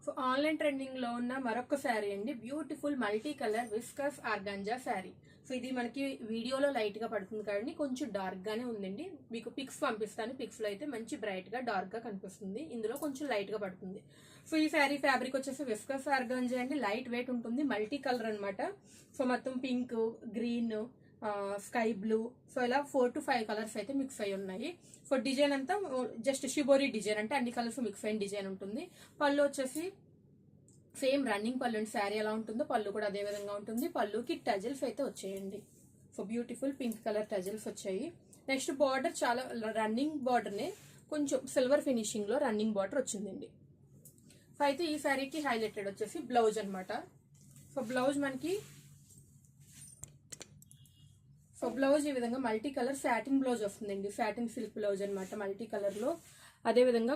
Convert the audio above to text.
So online trending లో ఉన్న మరొక శారీ అండి, beautiful multi colour viscous organza sari. So ఇది మనకి వీడియోలో లైట్ గా పడుతుంది కానీ కొంచెం డార్క్ గానే ఉందండి. మీకు పిక్స్ పంపిస్తాను, పిక్స్ లో అయితే మంచి బ్రైట్ గా డార్క్ గా కనిపిస్తుంది, ఇందులో కొంచెం లైట్ గా పడుతుంది. సో ఈ శారీ ఫ్యాబ్రిక్ వచ్చేసి విస్కస్ ఆర్గాంజా అండి, లైట్ వెయిట్ ఉంటుంది, మల్టీ కలర్ అనమాట. సో మొత్తం pink, green, sky blue, so ఇలా 4 to 5 కలర్స్ అయితే మిక్స్ అయి ఉన్నాయి. సో డిజైన్ అంతా జస్ట్ షిబోరీ డిజైన్, అంటే అన్ని కలర్స్ మిక్స్ అయిన డిజైన్ ఉంటుంది. పళ్ళు వచ్చేసి సేమ్ రన్నింగ్ పళ్ళు అండి, శారీ ఎలా ఉంటుందో పళ్ళు కూడా అదే విధంగా ఉంటుంది. పళ్ళుకి టజల్స్ అయితే వచ్చాయండి. So beautiful pink colour tassels వచ్చాయి. నెక్స్ట్ బార్డర్ చాలా రన్నింగ్ బార్డర్నే, కొంచెం సిల్వర్ ఫినిషింగ్ లో రన్నింగ్ బార్డర్ వచ్చిందండి. సో అయితే ఈ శారీకి హైలైటెడ్ వచ్చేసి బ్లౌజ్ అనమాట. సో బ్లౌజ్ మనకి బ్లౌజ్ ఈ విధంగా మల్టీ కలర్ సాటిన్ బ్లౌజ్ వస్తుందండి, సాటిన్ సిల్క్ బ్లౌజ్ అనమాట మల్టీ కలర్ లో. అదే విధంగా